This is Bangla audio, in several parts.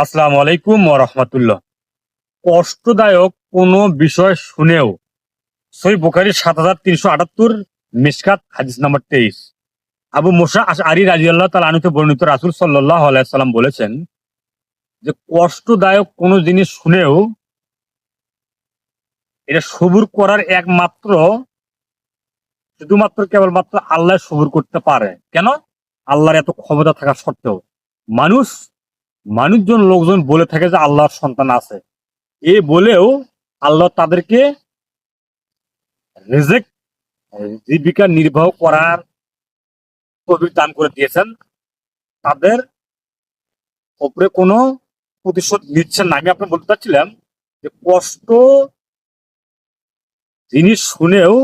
আসসালামু আলাইকুম ওয়া রাহমাতুল্লাহ। কষ্টদায়ক কোনো বিষয় শুনেও সহিহ বুখারী ৭৩৭৮, মিশকাত হাদিস নাম্বার ২৩। আবু মুসা আশআরী রাদিয়াল্লাহু তাআলা আনহু হতে বর্ণিত রাসূল সাল্লাল্লাহু আলাইহি ওয়াসাল্লাম বলেছেন যে কষ্টদায়ক কোনো জিনিস শুনেও এটা সবুর করার শুধুমাত্র কেবলমাত্র আল্লাহ সবুর করতে পারে। কেন? আল্লাহর এত ক্ষমতা থাকা সত্ত্বেও মানুষ মানুষজন লোকজন বলে থাকে যে আল্লাহর সন্তান আছে। এ বলেও আল্লাহ তাদেরকে রিজিক জীবিকা নির্বাহ করার তৌফিক দান করে দিয়েছেন। তাদের উপরে কোনো প্রতিশোধ নিচ্ছেন না। আমি আপনাকে বলতে চাচ্ছিলাম যে কষ্ট জিনিস শুনেও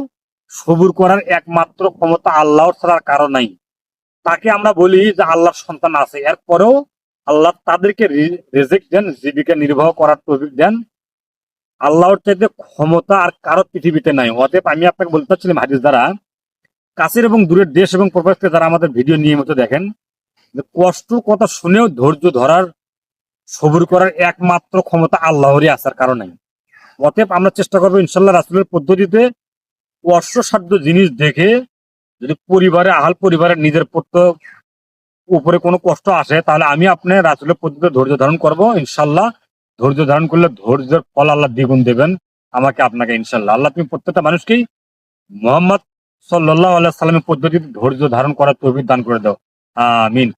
সবুর করার একমাত্র ক্ষমতা আল্লাহর ছাড়া আর কারো নাই। তাকে আমরা বলি যে আল্লাহর সন্তান আছে, এরপরেও আল্লাহ তাদেরকে রিজিক দেন, জীবিকা নির্বাহ করার তৌফিক দেন। আল্লাহর চাইতে ক্ষমতা আর কারো পৃথিবীতে নাই। অতএব আমি আপনাকে বলতে চাচ্ছিলাম হাদিস দ্বারা, কাছের এবং দূরের দেশ এবং প্রবাস থেকে যারা আমাদের ভিডিও নিয়মিত দেখেন, যে কষ্টর কথা শুনেও ধৈর্য ধরার, সবুর করার একমাত্র ক্ষমতা আল্লাহরই আসার কারণে। অতএব আমরা চেষ্টা করবো ইনশাল্লাহ রাসূলের পদ্ধতিতে কষ্টসাধ্য জিনিস দেখে যদি পরিবারের নিজের উপরে কোনো কষ্ট আসে, তাহলে আমি আপনার রাসূলের পদ্ধতিতে ধৈর্য ধারণ করব ইনশাল্লাহ। ধৈর্য ধারণ করলে ধৈর্যের ফল আল্লাহ দ্বিগুণ দেবেন আমাকে আপনাকে ইনশাল্লাহ। আল্লাহ তুমি প্রত্যেকটা মানুষকেই মুহাম্মদ সাল্লাল্লাহু আলাইহি সাল্লামের পদ্ধতিতে ধৈর্য ধারণ করার তৌফিক দান করে দাও। আমিন।